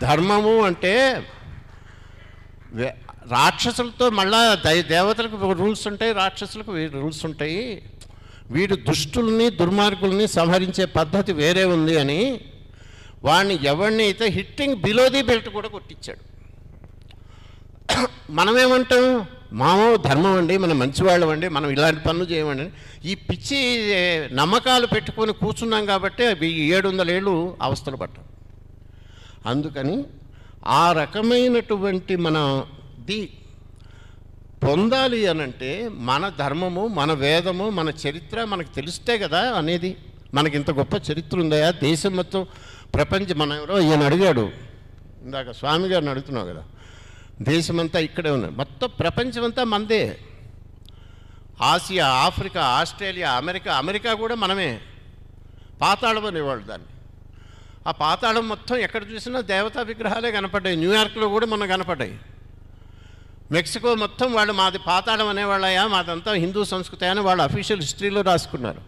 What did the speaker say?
ధర్మము అంటే రాక్షసులతో మళ్ళా దేవతలకు రూల్స్ ఉంటాయి, రాక్షసులకు రూల్స్ ఉంటాయి. వీడు దుష్టుల్ని దుర్మార్గుల్ని సంహరించే పద్ధతి వేరే ఉంది అని వాడిని ఎవరిని అయితే హిట్టింగ్ బిలో ది బెల్ట్ కూడా కొట్టించాడు. మనమేమంటాం, మామో ధర్మం అండి, మనం మంచివాళ్ళం అండి, మనం ఇలాంటి పనులు చేయమండి. ఈ పిచ్చి నమ్మకాలు పెట్టుకొని కూర్చున్నాం కాబట్టి 700 ఏళ్ళు అవస్థలు పడ్డాం. అందుకని ఆ రకమైనటువంటి మనది పొందాలి అనంటే మన ధర్మము, మన వేదము, మన చరిత్ర మనకు తెలిస్తే కదా అనేది. మనకి ఇంత గొప్ప చరిత్ర ఉందా దేశం మొత్తం, ప్రపంచం. మనం ఎవరో ఈయన అడిగాడు ఇందాక, స్వామి గారిని అడుగుతున్నావు కదా, దేశమంతా ఇక్కడే ఉన్నది, మొత్తం ప్రపంచమంతా మనదే. ఆసియా, ఆఫ్రికా, ఆస్ట్రేలియా, అమెరికా కూడా మనమే. పాతాళం అనేవాళ్ళు దాన్ని. ఆ పాతాళం మొత్తం ఎక్కడ చూసినా దేవతా విగ్రహాలే కనపడ్డాయి. న్యూయార్క్లో కూడా మొన్న కనపడ్డాయి. మెక్సికో మొత్తం వాళ్ళు మాది పాతాళం అనేవాళ్ళయా, మాదంతా హిందూ సంస్కృతి అని వాళ్ళు అఫీషియల్ హిస్టరీలో రాసుకున్నారు.